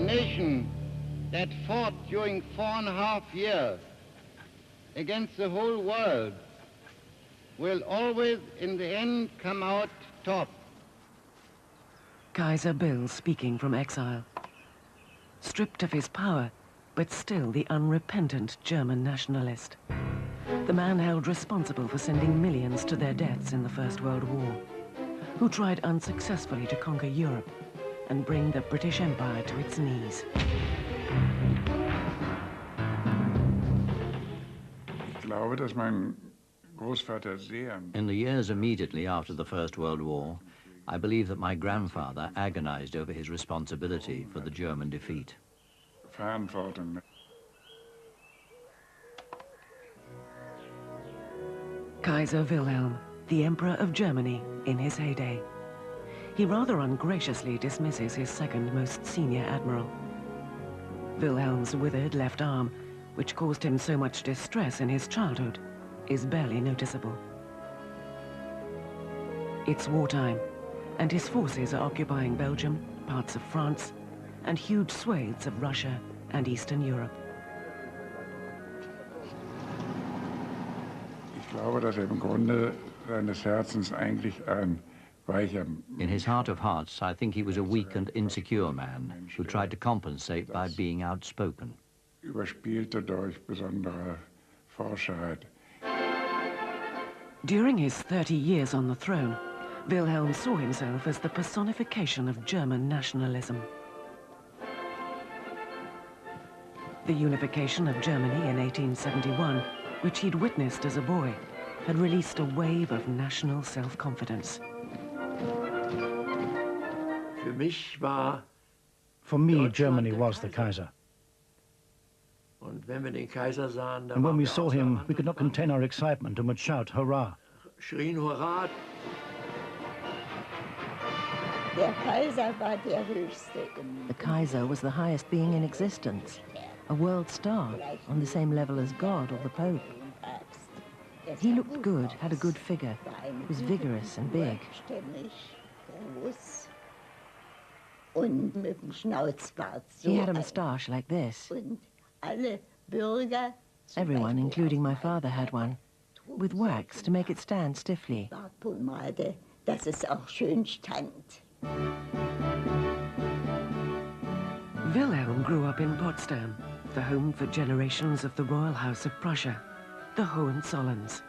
nation that fought during 4.5 years against the whole world will always, in the end, come out top. Kaiser Bill speaking from exile. Stripped of his power, but still the unrepentant German nationalist. The man held responsible for sending millions to their deaths in the First World War, who tried unsuccessfully to conquer Europe and bring the British Empire to its knees. In the years immediately after the First World War, I believe that my grandfather agonized over his responsibility for the German defeat. Kaiser Wilhelm, the Emperor of Germany in his heyday. He rather ungraciously dismisses his second most senior admiral. Wilhelm's withered left arm, which caused him so much distress in his childhood, is barely noticeable. It's wartime, and his forces are occupying Belgium, parts of France, and huge swathes of Russia and Eastern Europe. In his heart of hearts, I think he was a weak and insecure man who tried to compensate by being outspoken. During his 30 years on the throne, Wilhelm saw himself as the personification of German nationalism. The unification of Germany in 1871, which he'd witnessed as a boy, had released a wave of national self-confidence. For me, Germany was the Kaiser. And when we saw him, we could not contain our excitement and would shout, "Hurrah!" The Kaiser was the highest being in existence, a world star on the same level as God or the Pope. He looked good, had a good figure, was vigorous and big. He had a moustache like this. Everyone, including my father, had one, with wax to make it stand stiffly. Wilhelm grew up in Potsdam, the home for generations of the Royal House of Prussia, the Hohenzollerns.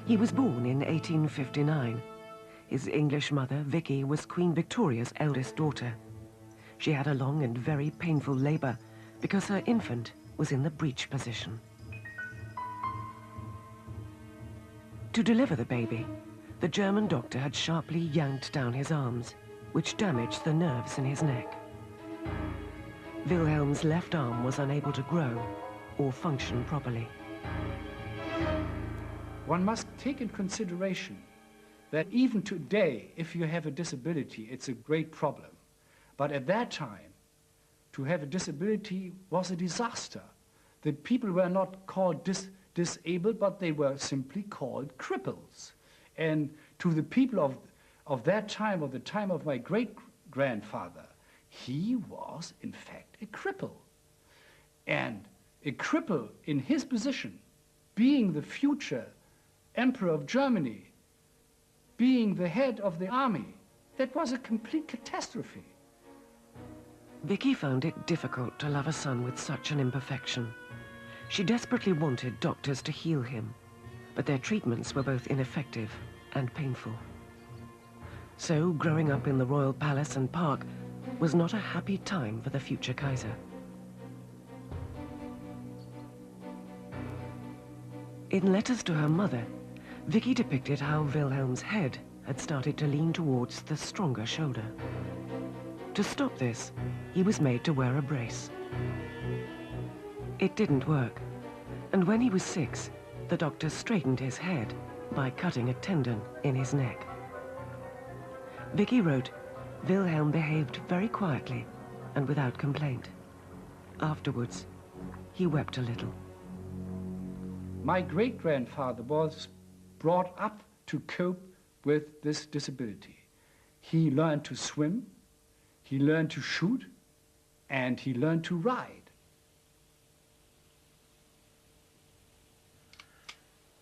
He was born in 1859. His English mother, Vicky, was Queen Victoria's eldest daughter. She had a long and very painful labor because her infant was in the breech position. To deliver the baby, the German doctor had sharply yanked down his arms, which damaged the nerves in his neck. Wilhelm's left arm was unable to grow or function properly. One must take in consideration that even today, if you have a disability, it's a great problem. But at that time, to have a disability was a disaster. The people were not called disabled, but they were simply called cripples. And to the people of that time, of the time of my great-grandfather, he was, in fact, a cripple. And a cripple in his position, being the future Emperor of Germany, being the head of the army, that was a complete catastrophe. Vicky found it difficult to love a son with such an imperfection. She desperately wanted doctors to heal him, but their treatments were both ineffective and painful. So, growing up in the royal palace and park was not a happy time for the future Kaiser. In letters to her mother, Vicky depicted how Wilhelm's head had started to lean towards the stronger shoulder. To stop this, he was made to wear a brace. It didn't work, and when he was 6, the doctor straightened his head by cutting a tendon in his neck. Vicky wrote, Wilhelm behaved very quietly and without complaint. Afterwards, he wept a little. My great-grandfather was brought up to cope with this disability. He learned to swim, he learned to shoot, and he learned to ride.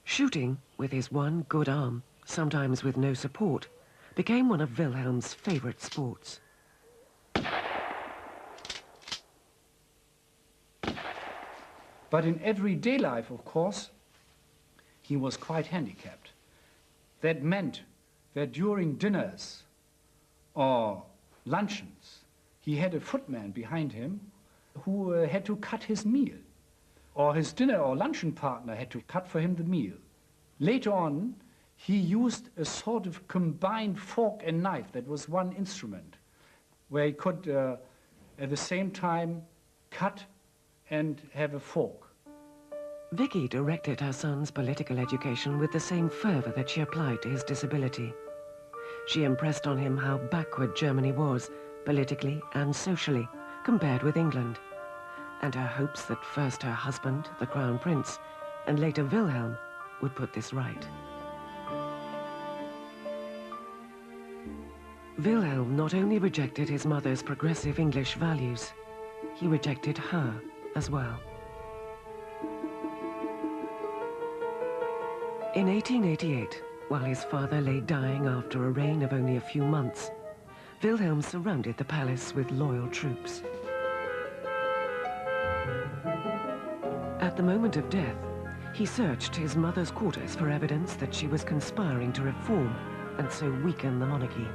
Shooting, with his one good arm, sometimes with no support, became one of Wilhelm's favorite sports. But in everyday life, of course, he was quite handicapped. That meant that during dinners or luncheons, he had a footman behind him who had to cut his meal, or his dinner or luncheon partner had to cut for him the meal. Later on, he used a sort of combined fork and knife that was one instrument, where he could at the same time cut and have a fork. Vicky directed her son's political education with the same fervor that she applied to his disability. She impressed on him how backward Germany was, politically and socially, compared with England, and her hopes that first her husband, the Crown Prince, and later Wilhelm, would put this right. Wilhelm not only rejected his mother's progressive English values, he rejected her as well. In 1888, while his father lay dying after a reign of only a few months, Wilhelm surrounded the palace with loyal troops. At the moment of death, he searched his mother's quarters for evidence that she was conspiring to reform and so weaken the monarchy.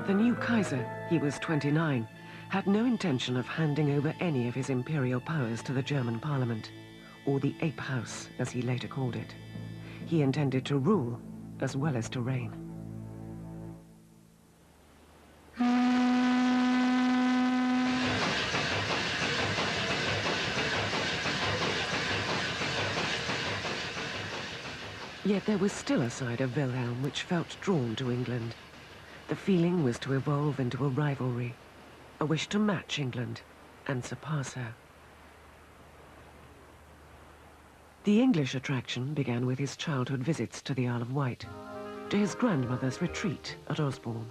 The new Kaiser, he was 29, had no intention of handing over any of his imperial powers to the German parliament, or the Ape House, as he later called it. He intended to rule as well as to reign. Yet there was still a side of Wilhelm which felt drawn to England. The feeling was to evolve into a rivalry, a wish to match England and surpass her. The English attraction began with his childhood visits to the Isle of Wight, to his grandmother's retreat at Osborne.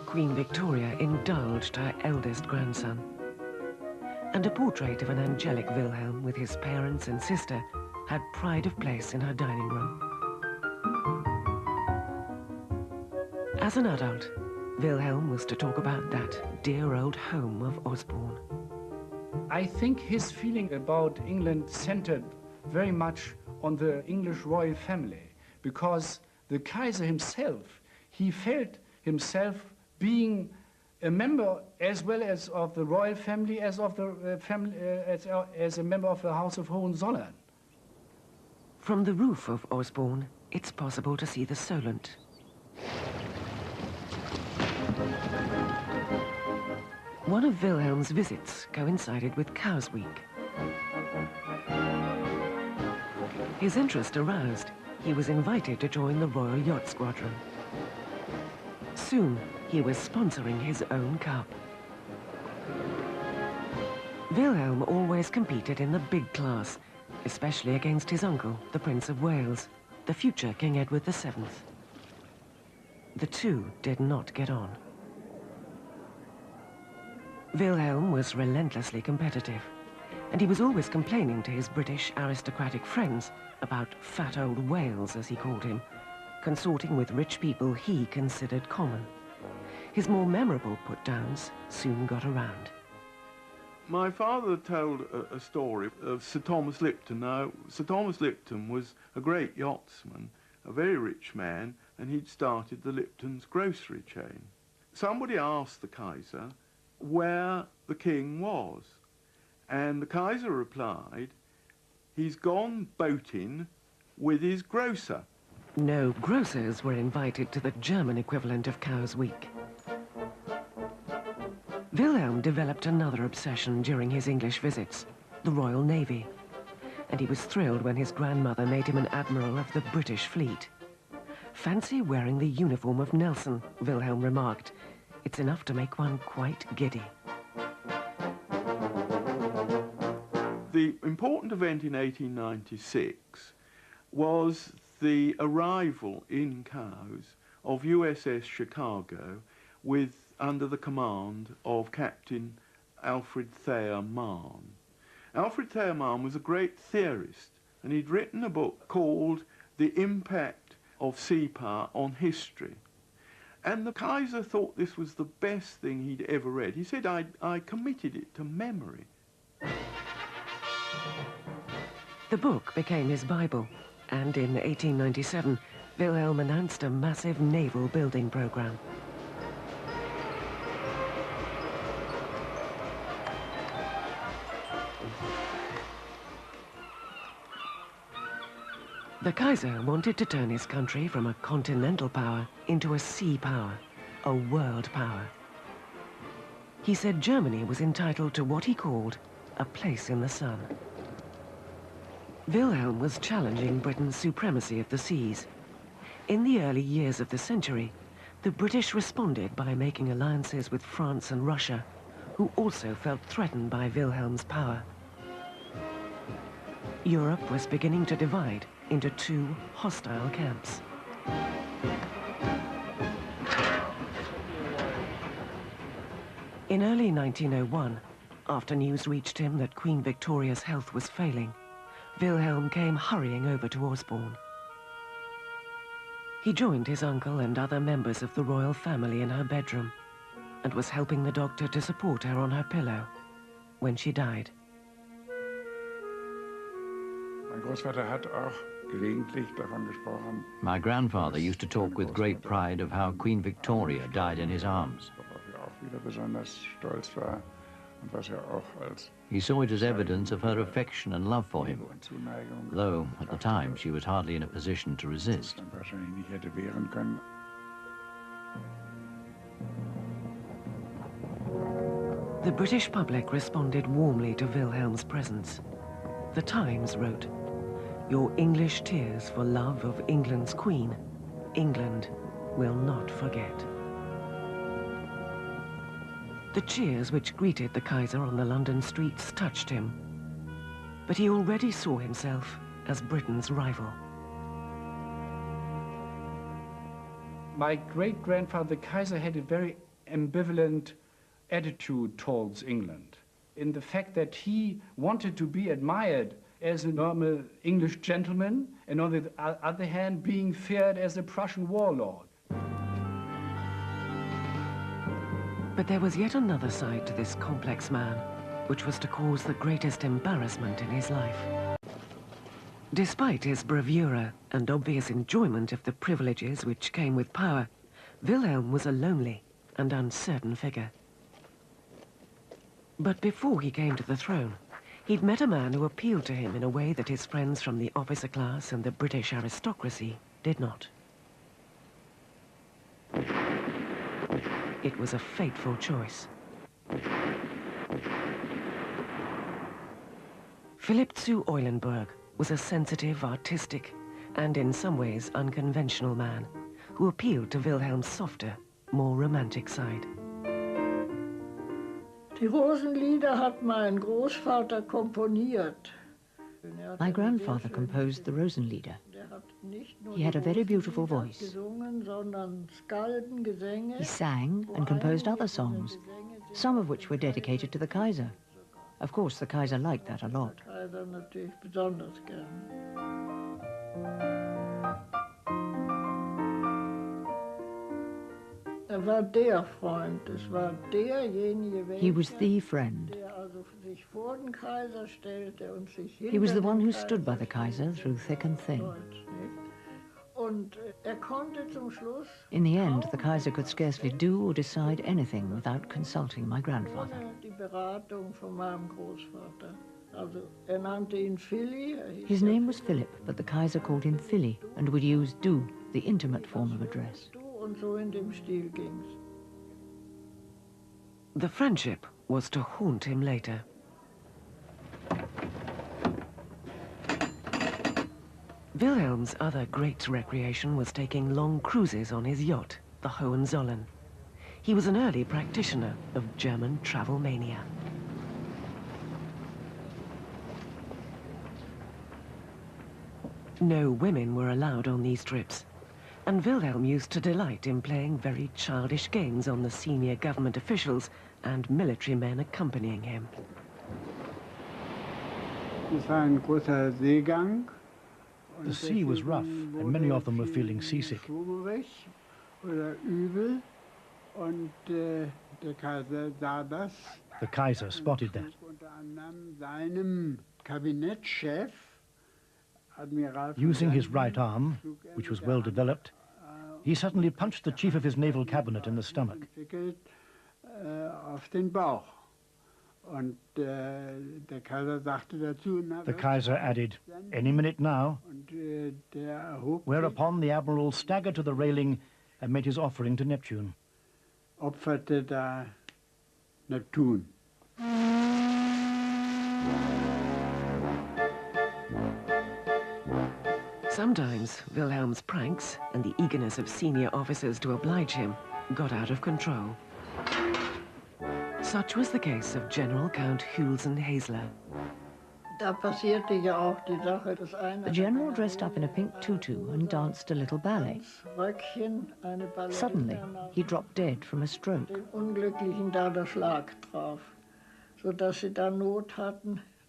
Queen Victoria indulged her eldest grandson, and a portrait of an angelic Wilhelm with his parents and sister had pride of place in her dining room. As an adult, Wilhelm was to talk about that dear old home of Osborne. I think his feeling about England centered very much on the English royal family, because the Kaiser himself, he felt himself being a member as well as of the royal family, as of the as a member of the House of Hohenzollern. From the roof of Osborne, it's possible to see the Solent. One of Wilhelm's visits coincided with Cowes Week. His interest aroused, he was invited to join the Royal Yacht Squadron. Soon, he was sponsoring his own cup. Wilhelm always competed in the big class, especially against his uncle, the Prince of Wales, the future King Edward VII. The two did not get on. Wilhelm was relentlessly competitive, and he was always complaining to his British aristocratic friends about fat old Wales, as he called him, consorting with rich people he considered common. His more memorable put-downs soon got around. My father told a story of Sir Thomas Lipton. Now, Sir Thomas Lipton was a great yachtsman, a very rich man, and he'd started the Lipton's grocery chain. Somebody asked the Kaiser where the king was, and the Kaiser replied, "He's gone boating with his grocer." No grocers were invited to the German equivalent of Cowes Week. Wilhelm developed another obsession during his English visits, the Royal Navy, and he was thrilled when his grandmother made him an admiral of the British fleet. "Fancy wearing the uniform of Nelson," Wilhelm remarked. "It's enough to make one quite giddy." The important event in 1896 was the arrival in Cowes of USS Chicago under the command of Captain Alfred Thayer Mahn. Alfred Thayer Mahn was a great theorist, and he'd written a book called The Impact of Sea Power on History. And the Kaiser thought this was the best thing he'd ever read. He said, I committed it to memory. The book became his Bible, and in 1897, Wilhelm announced a massive naval building program. The Kaiser wanted to turn his country from a continental power into a sea power, a world power. He said Germany was entitled to what he called a place in the sun. Wilhelm was challenging Britain's supremacy of the seas. In the early years of the century, the British responded by making alliances with France and Russia, who also felt threatened by Wilhelm's power. Europe was beginning to divide into two hostile camps. In early 1901, after news reached him that Queen Victoria's health was failing, Wilhelm came hurrying over to Osborne. He joined his uncle and other members of the royal family in her bedroom and was helping the doctor to support her on her pillow when she died. My grandfather used to talk with great pride of how Queen Victoria died in his arms. He saw it as evidence of her affection and love for him, though at the time she was hardly in a position to resist. The British public responded warmly to Wilhelm's presence. The Times wrote, "Your English tears for love of England's Queen, England will not forget." The cheers which greeted the Kaiser on the London streets touched him, but he already saw himself as Britain's rival. My great-grandfather, the Kaiser, had a very ambivalent attitude towards England, in the fact that he wanted to be admired as a normal English gentleman, and on the other hand, being feared as a Prussian warlord. But there was yet another side to this complex man, which was to cause the greatest embarrassment in his life. Despite his bravura and obvious enjoyment of the privileges which came with power, Wilhelm was a lonely and uncertain figure. But before he came to the throne, he'd met a man who appealed to him in a way that his friends from the officer class and the British aristocracy did not. It was a fateful choice. Philipp zu Eulenburg was a sensitive, artistic, and in some ways unconventional man who appealed to Wilhelm's softer, more romantic side. Die Rosenlieder hat mein Großvater komponiert. My grandfather composed the Rosenlieder. He had a very beautiful voice. He sang and composed other songs, some of which were dedicated to the Kaiser. Of course, the Kaiser liked that a lot. He was the friend. He was the one who stood by the Kaiser through thick and thin. In the end, the Kaiser could scarcely do or decide anything without consulting my grandfather. His name was Philip, but the Kaiser called him Philly and would use du, the intimate form of address. The friendship was to haunt him later. Wilhelm's other great recreation was taking long cruises on his yacht, the Hohenzollern. He was an early practitioner of German travel mania. No women were allowed on these trips, and Wilhelm used to delight in playing very childish games on the senior government officials and military men accompanying him. The sea was rough, and many of them were feeling seasick. The Kaiser spotted that. Using his right arm, which was well developed, he suddenly punched the chief of his naval cabinet in the stomach. The Kaiser added, "Any minute now," whereupon the admiral staggered to the railing and made his offering to Neptune. Sometimes Wilhelm's pranks and the eagerness of senior officers to oblige him got out of control. Such was the case of General Count Hülsen-Hasler. The general dressed up in a pink tutu and danced a little ballet. Suddenly, he dropped dead from a stroke.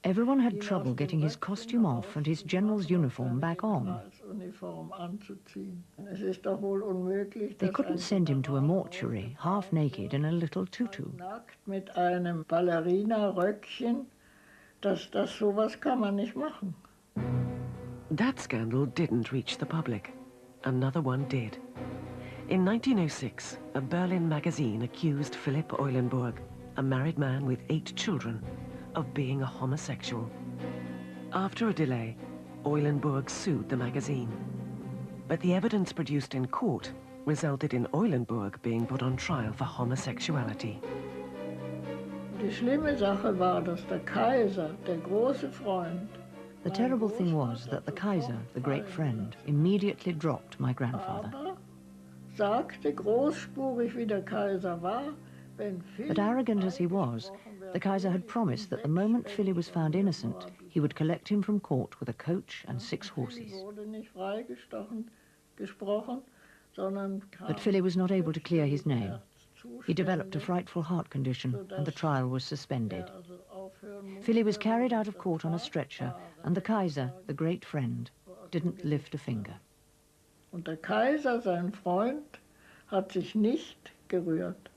Everyone had trouble getting his costume off and his general's uniform back on. They couldn't send him to a mortuary, half naked in a little tutu. That scandal didn't reach the public. Another one did. In 1906, a Berlin magazine accused Philipp Eulenburg, a married man with 8 children, of being a homosexual. After a delay, Eulenburg sued the magazine. But the evidence produced in court resulted in Eulenburg being put on trial for homosexuality. Die schlimme Sache war, dass der Kaiser, der große Freund, The terrible thing was that the Kaiser, the great friend, immediately dropped my grandfather. sagte großspurig, wie der Kaiser war, wenn But arrogant as he was, the Kaiser had promised that the moment Philly was found innocent, he would collect him from court with a coach and 6 horses. wurde nicht gesprochen, sondern But Philly was not able to clear his name. He developed a frightful heart condition, and the trial was suspended. Philly was carried out of court on a stretcher, and the Kaiser, the great friend, didn't lift a finger. Und der Kaiser, sein Freund, hat sich nicht gerührt.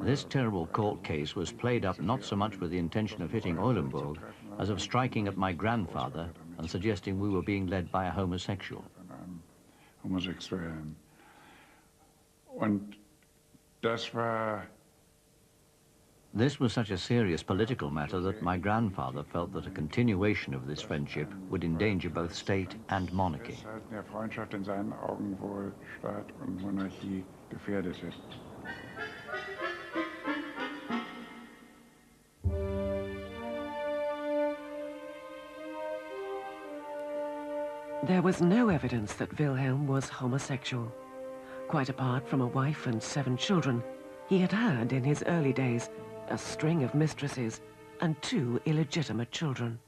This terrible court case was played up not so much with the intention of hitting Eulenburg as of striking at my grandfather and suggesting we were being led by a homosexual. This was such a serious political matter that my grandfather felt that a continuation of this friendship would endanger both state and monarchy. There was no evidence that Wilhelm was homosexual. Quite apart from a wife and 7 children, he had had, in his early days, a string of mistresses and 2 illegitimate children.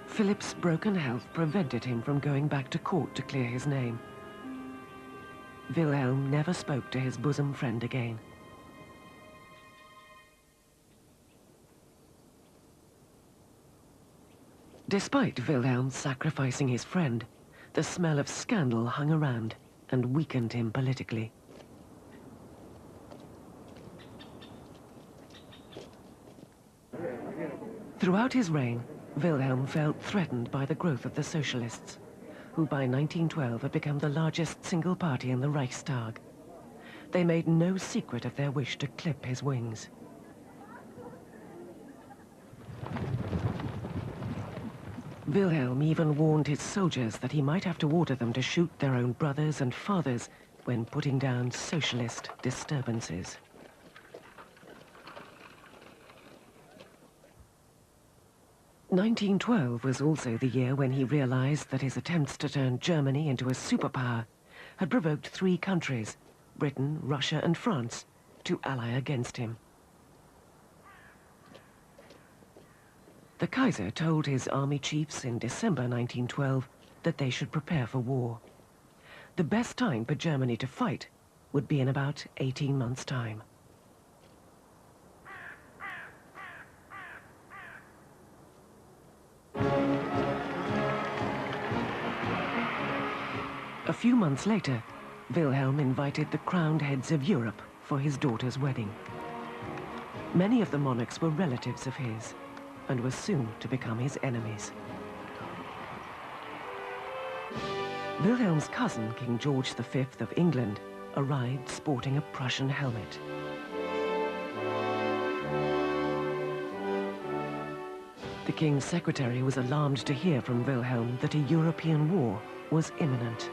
Philip's broken health prevented him from going back to court to clear his name. Wilhelm never spoke to his bosom friend again. Despite Wilhelm sacrificing his friend, the smell of scandal hung around and weakened him politically. Throughout his reign, Wilhelm felt threatened by the growth of the socialists, who by 1912 had become the largest single party in the Reichstag. They made no secret of their wish to clip his wings. Wilhelm even warned his soldiers that he might have to order them to shoot their own brothers and fathers when putting down socialist disturbances. (1912) was also the year when he realized that his attempts to turn Germany into a superpower had provoked 3 countries, Britain, Russia and France, to ally against him. The Kaiser told his army chiefs in December 1912 that they should prepare for war. The best time for Germany to fight would be in about 18 months' time. A few months later, Wilhelm invited the crowned heads of Europe for his daughter's wedding. Many of the monarchs were relatives of his and were soon to become his enemies. Wilhelm's cousin, King George V of England, arrived sporting a Prussian helmet. The king's secretary was alarmed to hear from Wilhelm that a European war was imminent.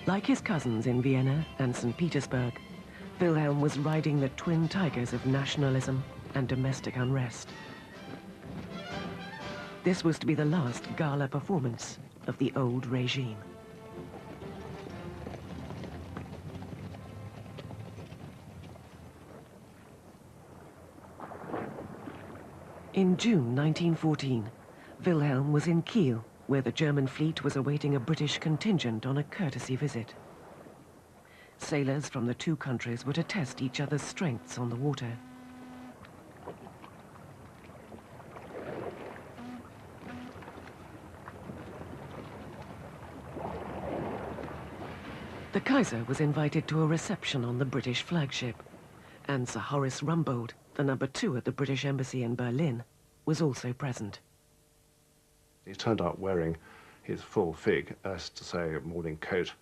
Like his cousins in Vienna and St. Petersburg, Wilhelm was riding the twin tigers of nationalism and domestic unrest. This was to be the last gala performance of the old regime. In June 1914, Wilhelm was in Kiel, where the German fleet was awaiting a British contingent on a courtesy visit. Sailors from the two countries were to test each other's strengths on the water. The Kaiser was invited to a reception on the British flagship, and Sir Horace Rumbold, the number 2 at the British Embassy in Berlin, was also present. He turned out wearing his full fig, as to say, morning coat,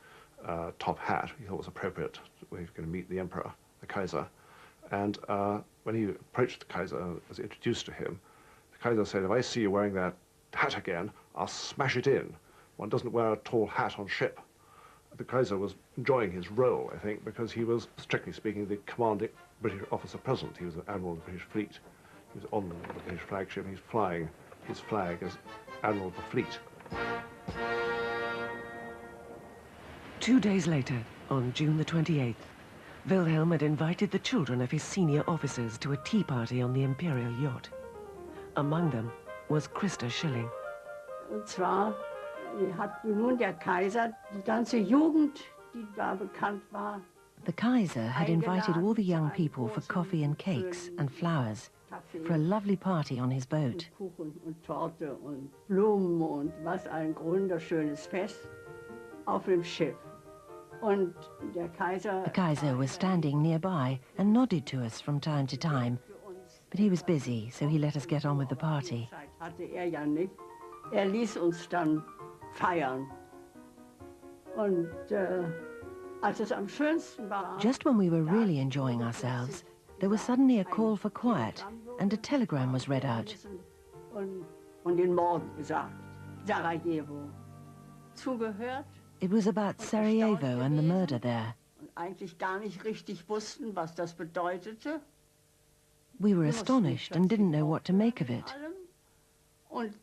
top hat. He thought was appropriate when he was going to meet the Emperor, the Kaiser. And when he approached the Kaiser, was introduced to him, the Kaiser said, "If I see you wearing that hat again, I'll smash it in. One doesn't wear a tall hat on ship." The Kaiser was enjoying his role, I think, because he was, strictly speaking, the commanding British officer present. He was the Admiral of the British fleet. He was on the British flagship. He's flying his flag as Admiral of the fleet. 2 days later, on June the 28th, Wilhelm had invited the children of his senior officers to a tea party on the Imperial yacht. Among them was Christa Schilling. Und zwar hat nun der Kaiser die ganze Jugend, die da bekannt war. The Kaiser had invited all the young people for coffee and cakes and flowers for a lovely party on his boat. Kuchen und Torte und Blumen und was ein wunderschönes Fest auf dem Schiff. Und der Kaiser... The Kaiser was standing nearby and nodded to us from time to time, but he was busy, so he let us get on with the party. Hatte ja nicht. Ließ uns dann feiern. Und als es am schönsten war... Just when we were really enjoying ourselves, there was suddenly a call for quiet, and a telegram was read out. Und den Mord gesagt, Sarajevo. Zugehört? It was about Sarajevo and the murder there. Und eigentlich gar nicht richtig wussten, was das bedeutete. We were astonished and didn't know what to make of it. Und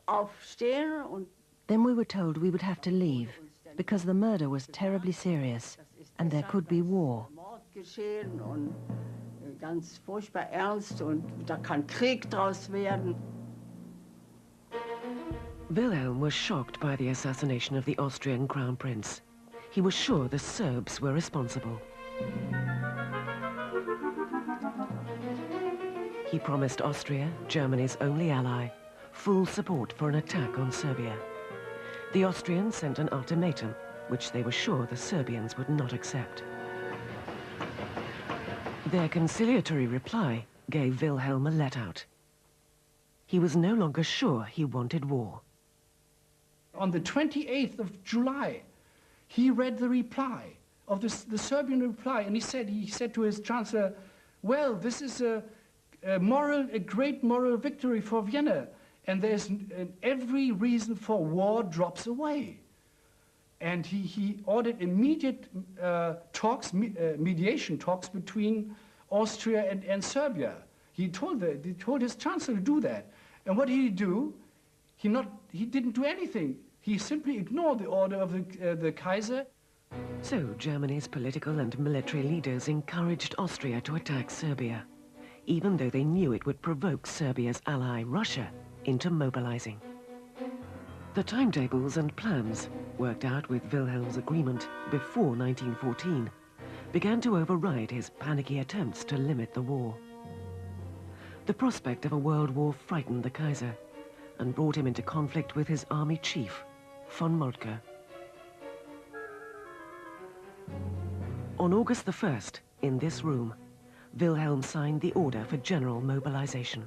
aufstehen und... Then we were told we would have to leave, because the murder was terribly serious, and there could be war. Geschehen und ganz furchtbar ernst und da kann Krieg draus werden. Wilhelm was shocked by the assassination of the Austrian Crown Prince. He was sure the Serbs were responsible. He promised Austria, Germany's only ally, full support for an attack on Serbia. The Austrians sent an ultimatum, which they were sure the Serbians would not accept. Their conciliatory reply gave Wilhelm a let-out. He was no longer sure he wanted war. On the 28th of July, he read the reply of the Serbian reply, and he said to his chancellor, "Well, this is a great moral victory for Vienna, and there's every reason for war drops away." And he ordered immediate mediation talks between Austria and Serbia. He told his chancellor to do that. And what did he do? He didn't do anything. He simply ignored the order of the Kaiser. So Germany's political and military leaders encouraged Austria to attack Serbia, even though they knew it would provoke Serbia's ally, Russia, into mobilizing. The timetables and plans, worked out with Wilhelm's agreement before 1914, began to override his panicky attempts to limit the war. The prospect of a world war frightened the Kaiser and brought him into conflict with his army chief, von Moltke. On August the 1st, in this room, Wilhelm signed the order for general mobilization.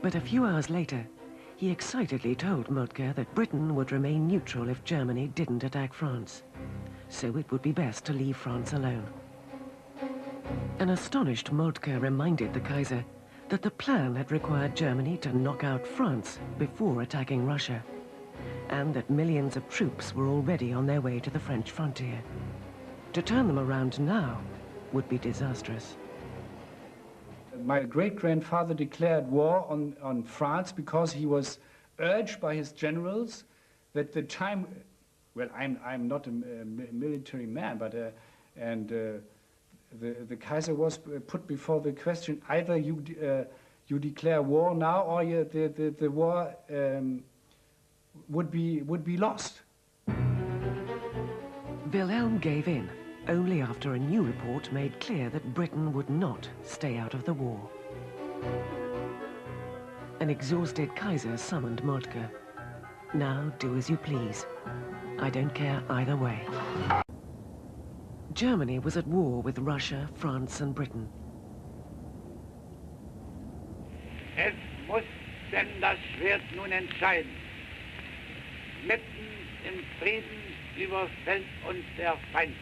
But a few hours later, he excitedly told Moltke that Britain would remain neutral if Germany didn't attack France, so it would be best to leave France alone. An astonished Moltke reminded the Kaiser that the plan had required Germany to knock out France before attacking Russia, and that millions of troops were already on their way to the French frontier. To turn them around now would be disastrous. My great-grandfather declared war on France because he was urged by his generals that the time, well, I'm not a military man, but the Kaiser was put before the question: either you declare war now, or the war would be lost. Wilhelm gave in only after a new report made clear that Britain would not stay out of the war. An exhausted Kaiser summoned Moltke. Now do as you please. I don't care either way. Germany was at war with Russia, France and Britain. Es muss denn das Schwert nun entscheiden. Mitten im Frieden überfällt uns der Feind.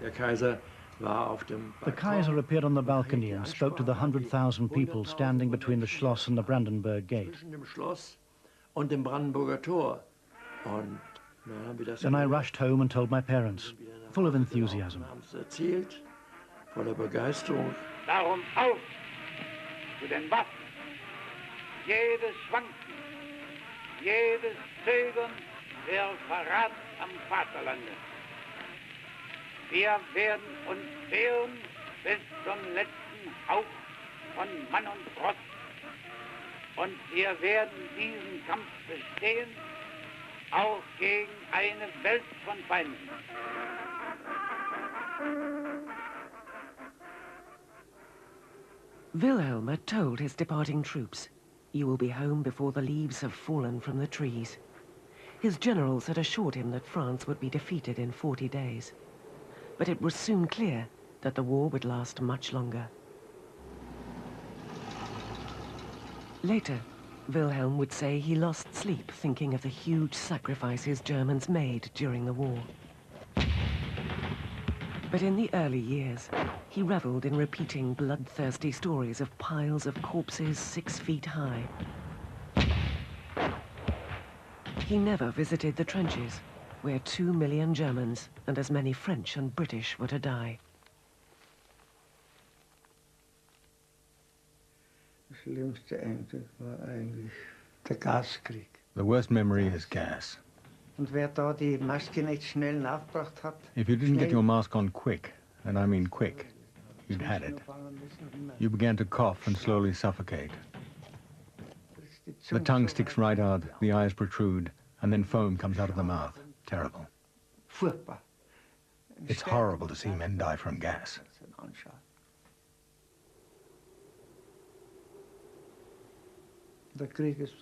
The Kaiser appeared on the balcony and spoke to the 100,000 people standing between the Schloss and the Brandenburg Gate. Then I rushed home and told my parents, full of enthusiasm. Darum auf zu den Waffen. Jedes Schwanken, jedes Zögern wäre Verrat am Vaterlande. Wir werden uns wehren bis zum letzten Hauch von Mann und Ross. Und wir werden diesen Kampf bestehen, auch gegen eine Welt von Feinden. Wilhelm had told his departing troops, "You will be home before the leaves have fallen from the trees." His generals had assured him that France would be defeated in 40 days. But it was soon clear that the war would last much longer. Later, Wilhelm would say he lost sleep thinking of the huge sacrifices Germans made during the war. But in the early years, he reveled in repeating bloodthirsty stories of piles of corpses 6 feet high. He never visited the trenches, where 2 million Germans and as many French and British were to die. The worst memory is gas. If you didn't get your mask on quick, and I mean quick, you'd had it. You began to cough and slowly suffocate. The tongue sticks right out, the eyes protrude, and then foam comes out of the mouth. Terrible. It's horrible to see men die from gas.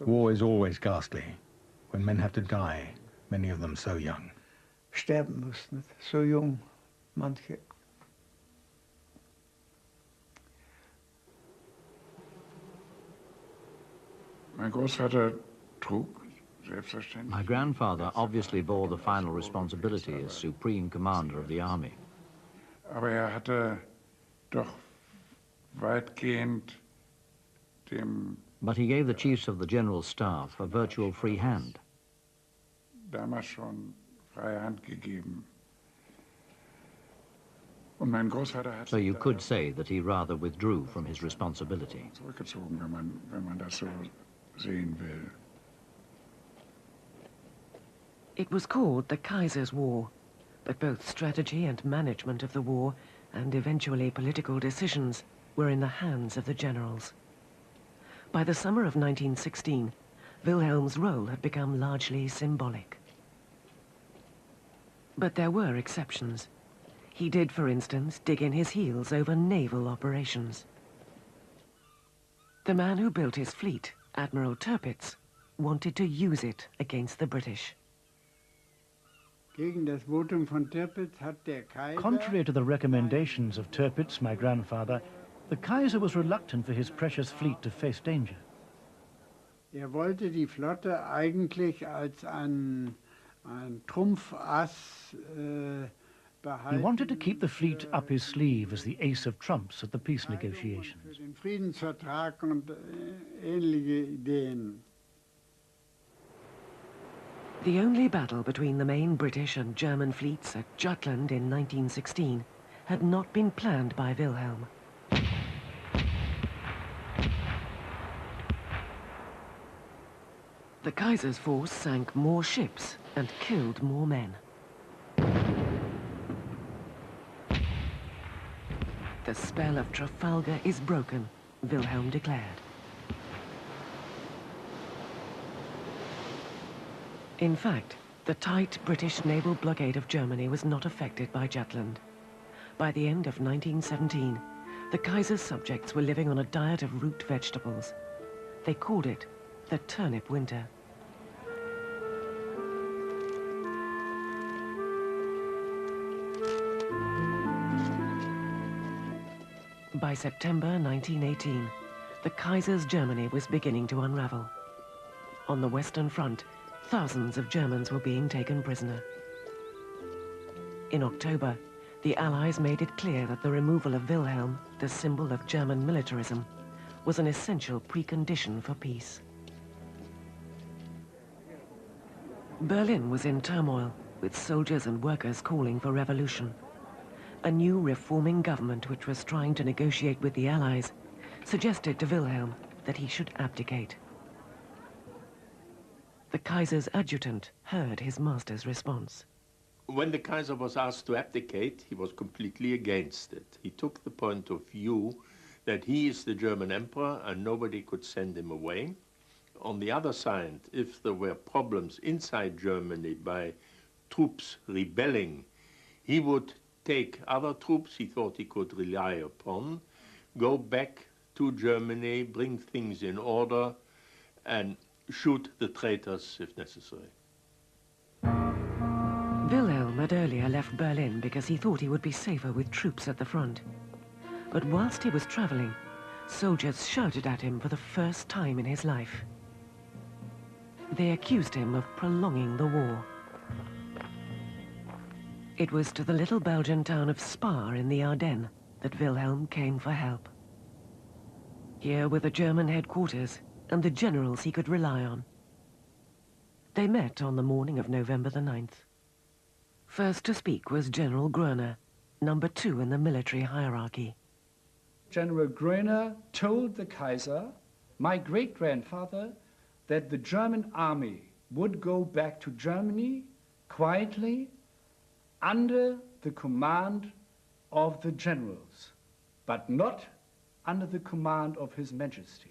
War is always ghastly, when men have to die, many of them so young. Sterben müssen, so jung, manche. My grandfather obviously bore the final responsibility as supreme commander of the army. But he gave the chiefs of the general staff a virtual free hand. So you could say that he rather withdrew from his responsibility. It was called the Kaiser's War, but both strategy and management of the war, and eventually political decisions, were in the hands of the generals. By the summer of 1916, Wilhelm's role had become largely symbolic. But there were exceptions. He did, for instance, dig in his heels over naval operations. The man who built his fleet, Admiral Tirpitz, wanted to use it against the British. Contrary to the recommendations of Tirpitz, my grandfather, the Kaiser was reluctant for his precious fleet to face danger. Wollte die Flotte eigentlich als ein Trumpfass He wanted to keep the fleet up his sleeve as the ace of trumps at the peace negotiations. den Friedensvertrag und ähnliche Ideen. The only battle between the main British and German fleets at Jutland in 1916 had not been planned by Wilhelm. The Kaiser's force sank more ships and killed more men. The spell of Trafalgar is broken, Wilhelm declared. In fact, the tight British naval blockade of Germany was not affected by Jutland. By the end of 1917, the Kaiser's subjects were living on a diet of root vegetables. They called it the turnip winter. By September 1918, the Kaiser's Germany was beginning to unravel. On the Western Front, thousands of Germans were being taken prisoner. In October, the Allies made it clear that the removal of Wilhelm, the symbol of German militarism, was an essential precondition for peace. Berlin was in turmoil, with soldiers and workers calling for revolution. A new reforming government, which was trying to negotiate with the Allies, suggested to Wilhelm that he should abdicate. The Kaiser's adjutant heard his master's response. When the Kaiser was asked to abdicate, he was completely against it. He took the point of view that he is the German emperor and nobody could send him away. On the other side, if there were problems inside Germany by troops rebelling, he would take other troops he thought he could rely upon, go back to Germany, bring things in order, and shoot the traitors if necessary. Wilhelm had earlier left Berlin because he thought he would be safer with troops at the front. But whilst he was traveling, soldiers shouted at him for the first time in his life. They accused him of prolonging the war. It was to the little Belgian town of Spa in the Ardennes that Wilhelm came for help. Here were the German headquarters and the generals he could rely on. They met on the morning of November the 9th. First to speak was General Groener, number 2 in the military hierarchy. General Groener told the Kaiser, my great-grandfather, that the German army would go back to Germany quietly under the command of the generals, but not under the command of His Majesty.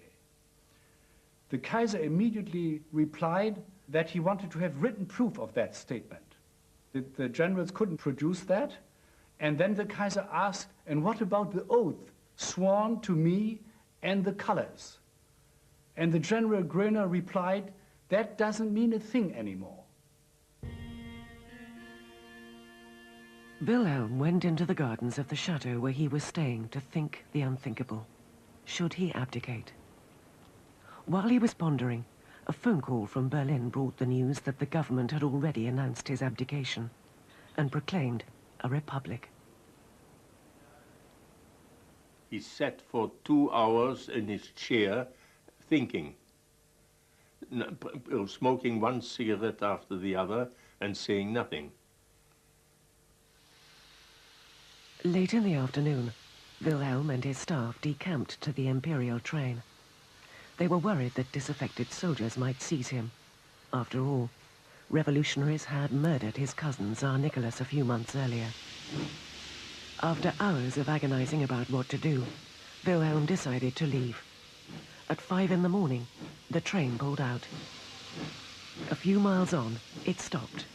The Kaiser immediately replied that he wanted to have written proof of that statement. The generals couldn't produce that, and then the Kaiser asked, and what about the oath sworn to me and the colors? And the General Groener replied, that doesn't mean a thing anymore. Wilhelm went into the gardens of the chateau where he was staying to think the unthinkable. Should he abdicate? While he was pondering, a phone call from Berlin brought the news that the government had already announced his abdication and proclaimed a republic. He sat for 2 hours in his chair thinking, smoking one cigarette after the other and saying nothing. Late in the afternoon, Wilhelm and his staff decamped to the imperial train. They were worried that disaffected soldiers might seize him. After all, Revolutionaries had murdered his cousin, Tsar Nicholas, a few months earlier. After hours of agonizing about what to do, Wilhelm decided to leave. At 5 in the morning, the train pulled out. A few miles on, it stopped.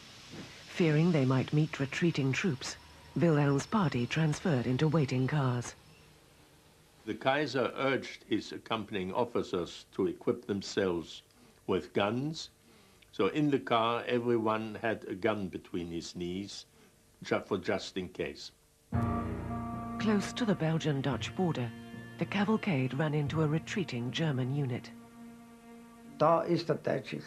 Fearing they might meet retreating troops, Wilhelm's party transferred into waiting cars. The Kaiser urged his accompanying officers to equip themselves with guns. So in the car, everyone had a gun between his knees, just in case. Close to the Belgian-Dutch border, the cavalcade ran into a retreating German unit. The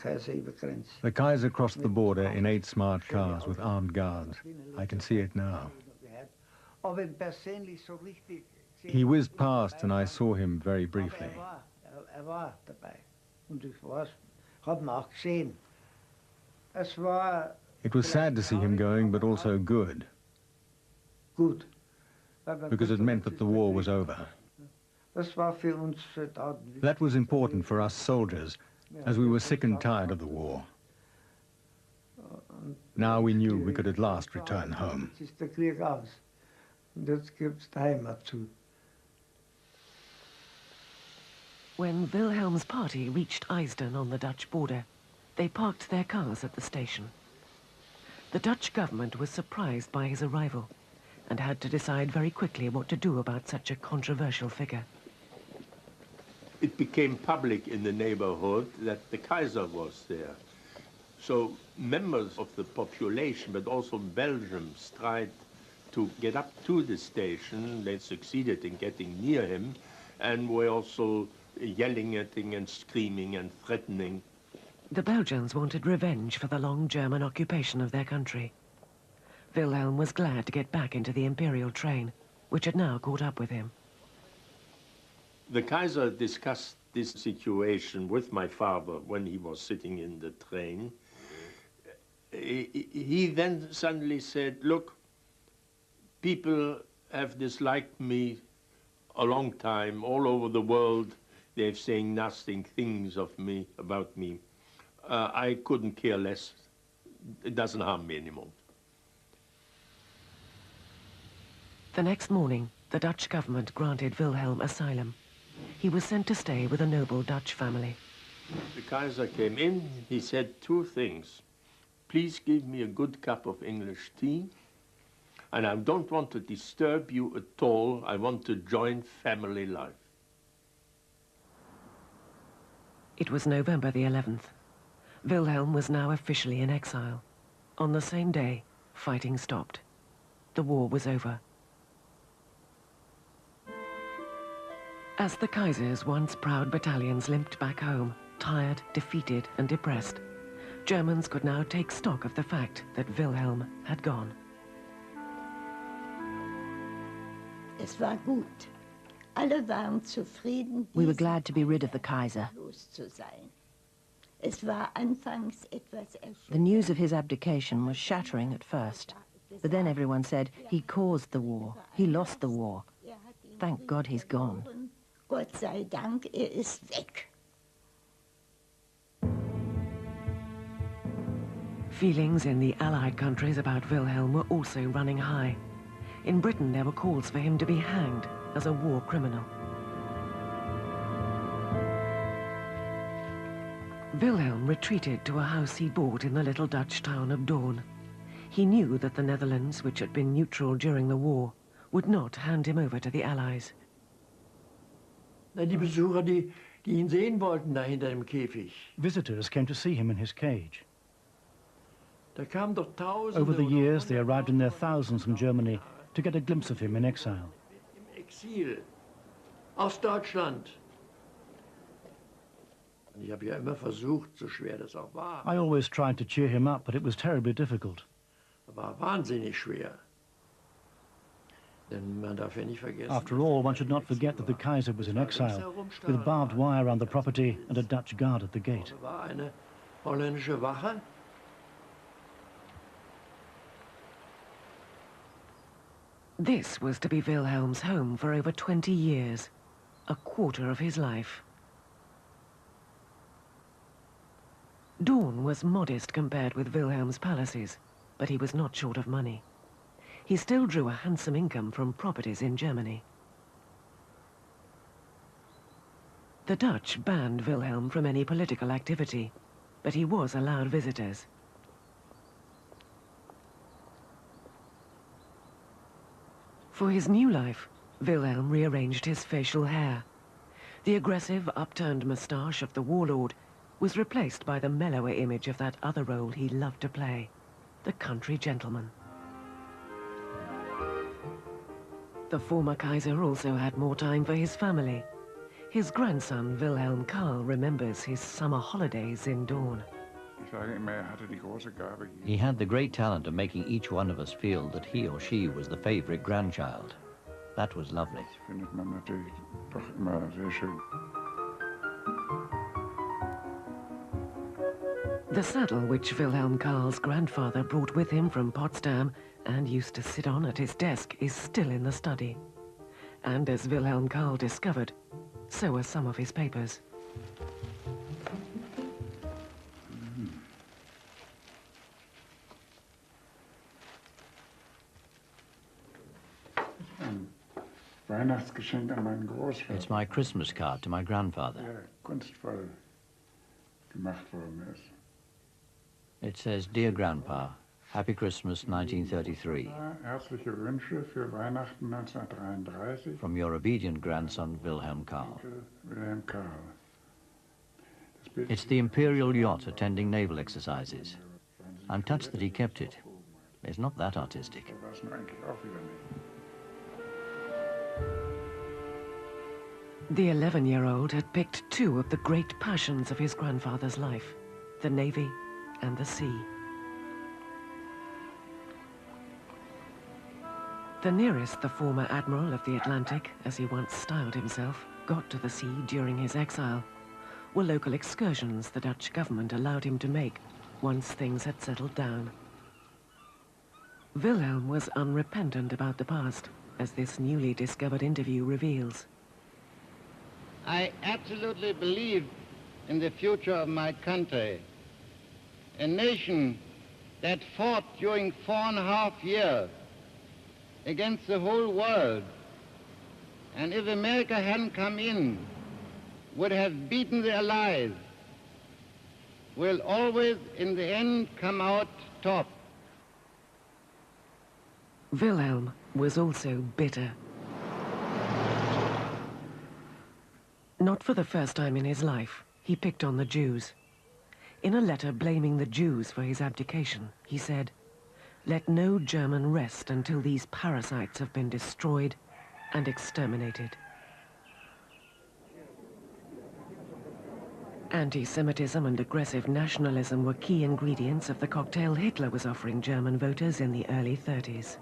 Kaiser crossed the border in 8 smart cars with armed guards. I can see it now. He whizzed past and I saw him very briefly. It was sad to see him going, but also good. Because it meant that the war was over. That was important for us soldiers, as we were sick and tired of the war. Now we knew we could at last return home. When Wilhelm's party reached Eisden on the Dutch border, they parked their cars at the station. The Dutch government was surprised by his arrival and had to decide very quickly what to do about such a controversial figure. It became public in the neighborhood that the Kaiser was there. So members of the population, but also Belgians, tried to get up to the station. They succeeded in getting near him and were also yelling at him and screaming and threatening. The Belgians wanted revenge for the long German occupation of their country. Wilhelm was glad to get back into the imperial train, which had now caught up with him. The Kaiser discussed this situation with my father when he was sitting in the train. He then suddenly said, look, people have disliked me a long time. All over the world, they're saying nasty things of me, about me. I couldn't care less. It doesn't harm me anymore. The next morning, the Dutch government granted Wilhelm asylum. He was sent to stay with a noble Dutch family. The Kaiser came in, he said 2 things. Please give me a good cup of English tea, and I don't want to disturb you at all. I want to join family life. It was November the 11th. Wilhelm was now officially in exile. On the same day, fighting stopped. The war was over. As the Kaiser's once proud battalions limped back home, tired, defeated and depressed, Germans could now take stock of the fact that Wilhelm had gone. Es war gut. Alle waren zufrieden. We were glad to be rid of the Kaiser. Es war anfangs etwas erschütternd. The news of his abdication was shattering at first, but then everyone said he caused the war, he lost the war. Thank God he's gone. Gott sei Dank, ist weg. Feelings in the Allied countries about Wilhelm were also running high. In Britain, there were calls for him to be hanged as a war criminal. Wilhelm retreated to a house he bought in the little Dutch town of Doorn. He knew that the Netherlands, which had been neutral during the war, would not hand him over to the Allies. Die Besucher, die ihn sehen wollten, da hinter dem Käfig. Visitors came to see him in his cage. Da kamen doch Tausende. Over the years, they arrived in their thousands from Germany to get a glimpse of him in exile. Im Exil, aus Deutschland. Und ich habe ja immer versucht, so schwer das auch war. I always tried to cheer him up, but it was terribly difficult. War wahnsinnig schwer. Denn man darf ja nicht vergessen. After all, one should not forget that the Kaiser was in exile, with barbed wire around the property and a Dutch guard at the gate. Da war eine holländische Wache. This was to be Wilhelm's home for over 20 years, a quarter of his life. Daun was modest compared with Wilhelm's palaces, but he was not short of money. He still drew a handsome income from properties in Germany. The Dutch banned Wilhelm from any political activity, but he was allowed visitors. For his new life, Wilhelm rearranged his facial hair. The aggressive, upturned moustache of the warlord was replaced by the mellower image of that other role he loved to play, the country gentleman. The former Kaiser also had more time for his family. His grandson, Wilhelm Karl, remembers his summer holidays in Daun. He had the great talent of making each one of us feel that he or she was the favorite grandchild. That was lovely. The saddle which Wilhelm Karl's grandfather brought with him from Potsdam and used to sit on at his desk is still in the study. And as Wilhelm Karl discovered, so are some of his papers. It's my Christmas card to my grandfather. It says, "Dear Grandpa, Happy Christmas 1933. From your obedient grandson, Wilhelm Karl." It's the Imperial yacht attending naval exercises. I'm touched that he kept it. It's not that artistic. The 11-year-old had picked two of the great passions of his grandfather's life, the Navy and the sea. The nearest the former Admiral of the Atlantic, as he once styled himself, got to the sea during his exile were local excursions the Dutch government allowed him to make once things had settled down. Wilhelm was unrepentant about the past, as this newly discovered interview reveals. I absolutely believe in the future of my country. A nation that fought during 4.5 years against the whole world, and if America hadn't come in, would have beaten the Allies, will always in the end come out top. Wilhelm was also bitter. Not for the first time in his life, he picked on the Jews. In a letter blaming the Jews for his abdication, he said, "Let no German rest until these parasites have been destroyed and exterminated." Anti-Semitism and aggressive nationalism were key ingredients of the cocktail Hitler was offering German voters in the early 30s.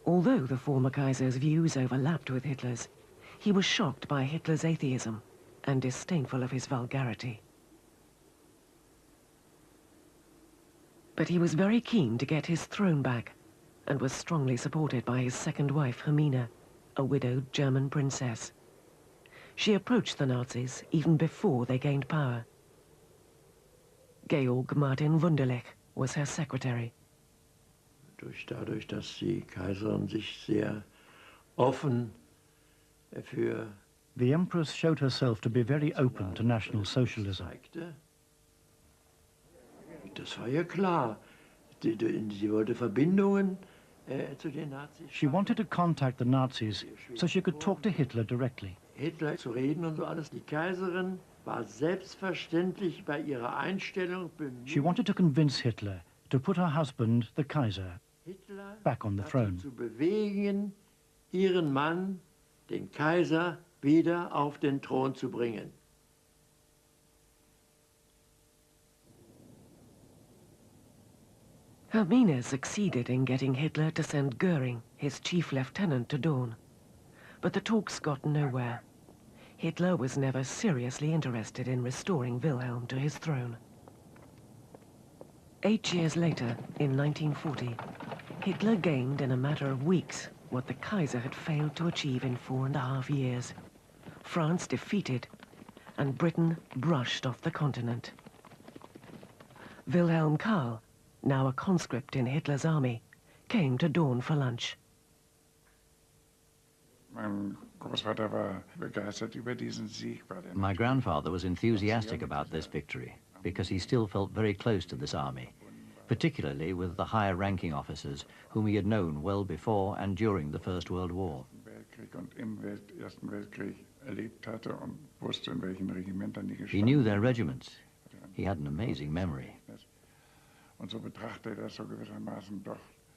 Although the former Kaiser's views overlapped with Hitler's, he was shocked by Hitler's atheism and disdainful of his vulgarity. But he was very keen to get his throne back and was strongly supported by his second wife, Hermine, a widowed German princess. She approached the Nazis even before they gained power. Georg Martin Wunderlich was her secretary. Dadurch, dass die Kaiserin sich sehr offen für The Empress showed herself to be very open to National Socialism. Das war ihr klar. Sie wollte Verbindungen zu den Nazis. She wanted to contact the Nazis so she could talk to Hitler directly. Hitler zu reden und so alles. Die Kaiserin war selbstverständlich bei ihrer Einstellung bemüht. She wanted to convince Hitler to put her husband, the Kaiser, back on the throne. Zu bewegen, ihren Mann, den Kaiser, wieder auf den Thron zu bringen. Hermine succeeded in getting Hitler to send Goering, his chief lieutenant, to Daun. But the talks got nowhere. Hitler was never seriously interested in restoring Wilhelm to his throne. 8 years later, in 1940, Hitler gained in a matter of weeks what the Kaiser had failed to achieve in 4.5 years. France defeated, and Britain brushed off the continent. Wilhelm Karl, now a conscript in Hitler's army, came to Dawn for lunch. My grandfather was enthusiastic about this victory because he still felt very close to this army, particularly with the higher-ranking officers whom he had known well before and during the First World War. He knew their regiments. He had an amazing memory.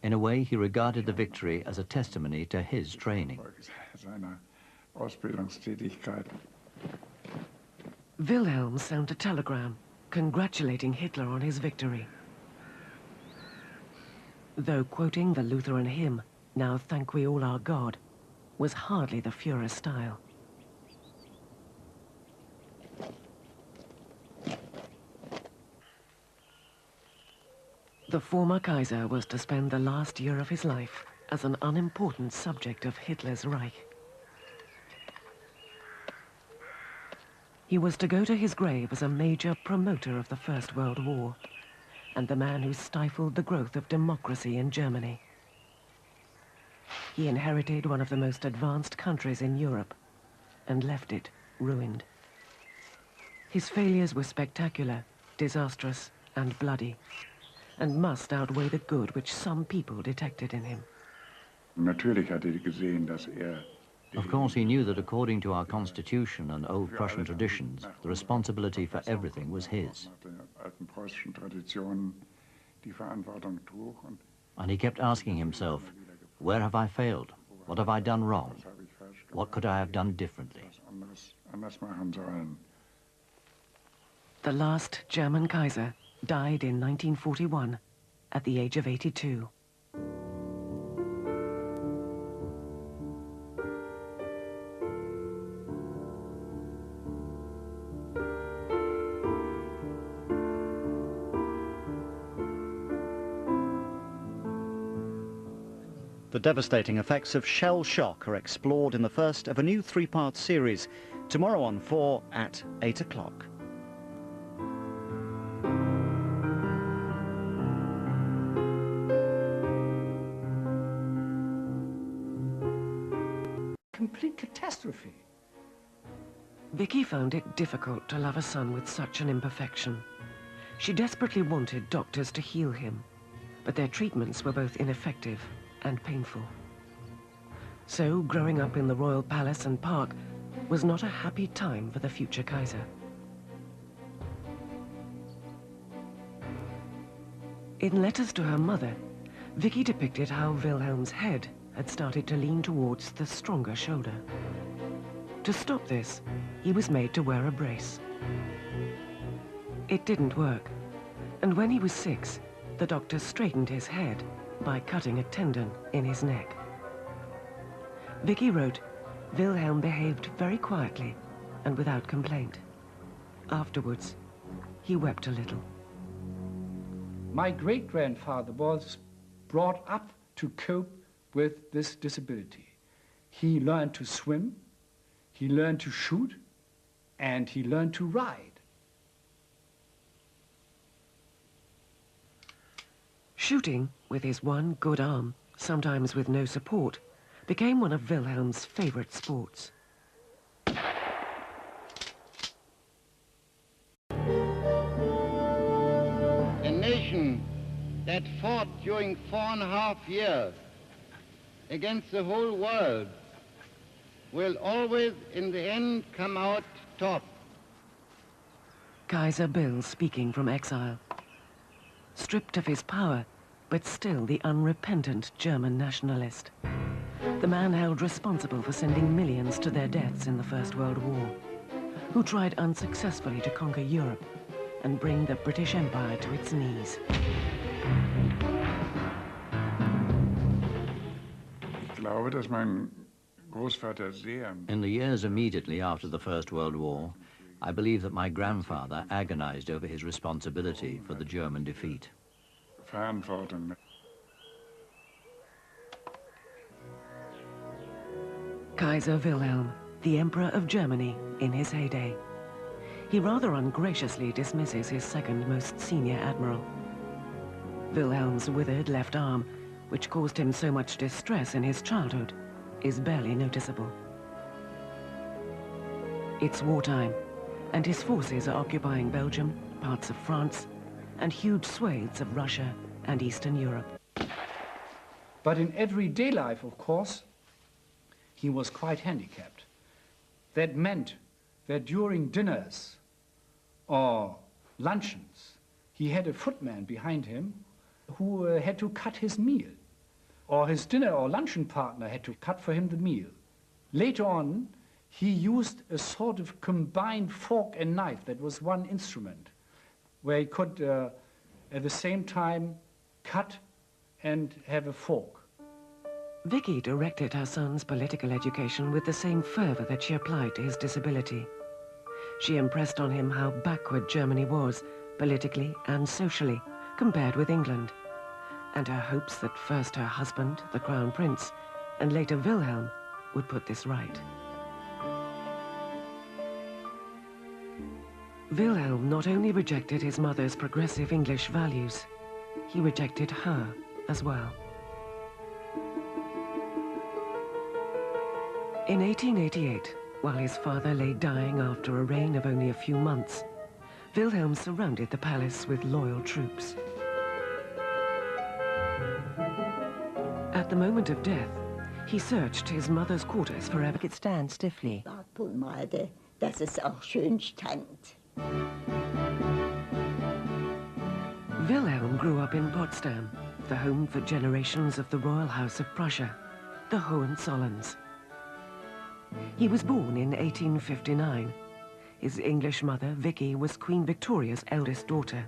In a way, he regarded the victory as a testimony to his training. Wilhelm sent a telegram congratulating Hitler on his victory. Though quoting the Lutheran hymn, "Now Thank We All Our God," was hardly the Führer's style. The former Kaiser was to spend the last year of his life as an unimportant subject of Hitler's Reich. He was to go to his grave as a major promoter of the First World War and the man who stifled the growth of democracy in Germany. He inherited one of the most advanced countries in Europe and left it ruined. His failures were spectacular, disastrous, and bloody, and must outweigh the good which some people detected in him. Of course, he knew that according to our constitution and old Prussian traditions, the responsibility for everything was his. And he kept asking himself, where have I failed? What have I done wrong? What could I have done differently? The last German Kaiser died in 1941 at the age of 82. The devastating effects of shell shock are explored in the first of a new three-part series, tomorrow on 4 at 8 o'clock. Complete catastrophe. Vicky found it difficult to love a son with such an imperfection. She desperately wanted doctors to heal him, but their treatments were both ineffective and painful. So, growing up in the royal palace and park was not a happy time for the future Kaiser. In letters to her mother, Vicky depicted how Wilhelm's head had started to lean towards the stronger shoulder. To stop this, he was made to wear a brace. It didn't work, and when he was 6, the doctor straightened his head by cutting a tendon in his neck. Vicky wrote, Wilhelm behaved very quietly and without complaint. Afterwards, he wept a little. My great-grandfather was brought up to cope with this disability. He learned to swim, he learned to shoot, and he learned to ride. Shooting, with his one good arm, sometimes with no support, became one of Wilhelm's favorite sports. A nation that fought during 4.5 years against the whole world will always, in the end, come out top. Kaiser Bill speaking from exile. Stripped of his power, but still the unrepentant German nationalist. The man held responsible for sending millions to their deaths in the First World War, who tried unsuccessfully to conquer Europe and bring the British Empire to its knees. In the years immediately after the First World War, I believe that my grandfather agonized over his responsibility for the German defeat. Kaiser Wilhelm, the Emperor of Germany in his heyday. he rather ungraciously dismisses his second most senior admiral. Wilhelm's withered left arm, which caused him so much distress in his childhood, is barely noticeable. It's wartime, and his forces are occupying Belgium, parts of France, and huge swathes of Russia and Eastern Europe. But in everyday life, of course, he was quite handicapped. That meant that during dinners or luncheons, he had a footman behind him who had to cut his meal, or his dinner or luncheon partner had to cut for him the meal. Later on, he used a sort of combined fork and knife that was one instrument, where he could at the same time cut and have a fork. Vicky directed her son's political education with the same fervor that she applied to his disability. She impressed on him how backward Germany was, politically and socially, compared with England, and her hopes that first her husband, the Crown Prince, and later Wilhelm, would put this right. Wilhelm not only rejected his mother's progressive English values, he rejected her as well. In 1888, while his father lay dying after a reign of only a few months, Wilhelm surrounded the palace with loyal troops. At the moment of death, he searched his mother's quarters forever. It stands stiffly. Dass es auch schön stand. Wilhelm grew up in Potsdam, the home for generations of the royal house of Prussia, the Hohenzollerns. He was born in 1859. His English mother, Vicky, was Queen Victoria's eldest daughter.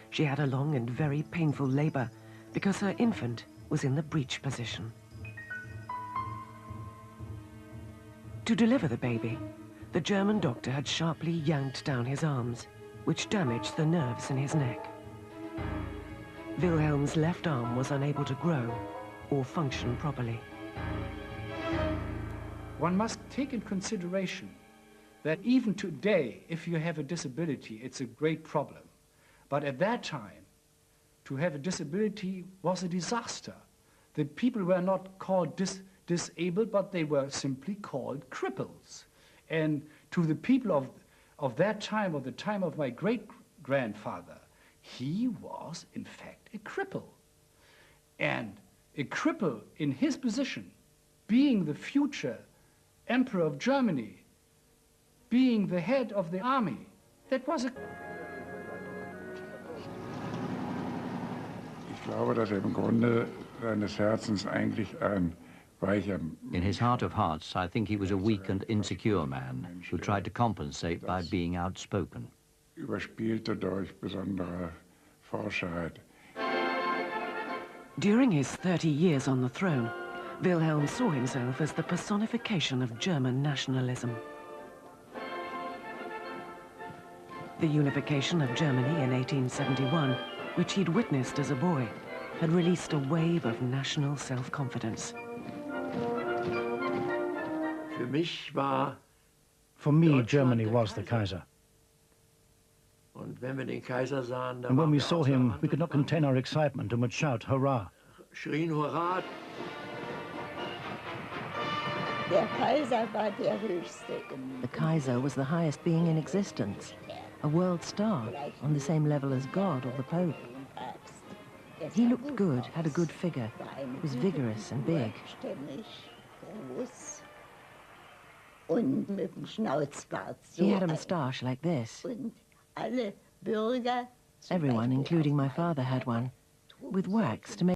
She had a long and very painful labor because her infant was in the breech position. To deliver the baby, the German doctor had sharply yanked down his arms, which damaged the nerves in his neck. Wilhelm's left arm was unable to grow or function properly. One must take in consideration that even today, if you have a disability, it's a great problem. But at that time, to have a disability was a disaster. The people were not called disabled, but they were simply called cripples. And to the people of that time, or the time of my great-grandfather, he was, in fact, a cripple. And a cripple in his position, being the future Emperor of Germany, being the head of the army, that was a... Ich glaube, dass im Grunde seines Herzens eigentlich ein weicher... In his heart of hearts, I think he was a weak and insecure man who tried to compensate by being outspoken. Überspielte durch besondere Forschheit. During his 30 years on the throne, Wilhelm saw himself as the personification of German nationalism. The unification of Germany in 1871, which he'd witnessed as a boy, had released a wave of national self-confidence. For me, Germany was the Kaiser. And when we saw him, we could not contain our excitement and would shout, "Hurrah!" The Kaiser was the highest being in existence, a world star on the same level as God or the Pope. He looked good, had a good figure, was vigorous and big. He had a moustache like this. Everyone, including my father, had one, with wax to make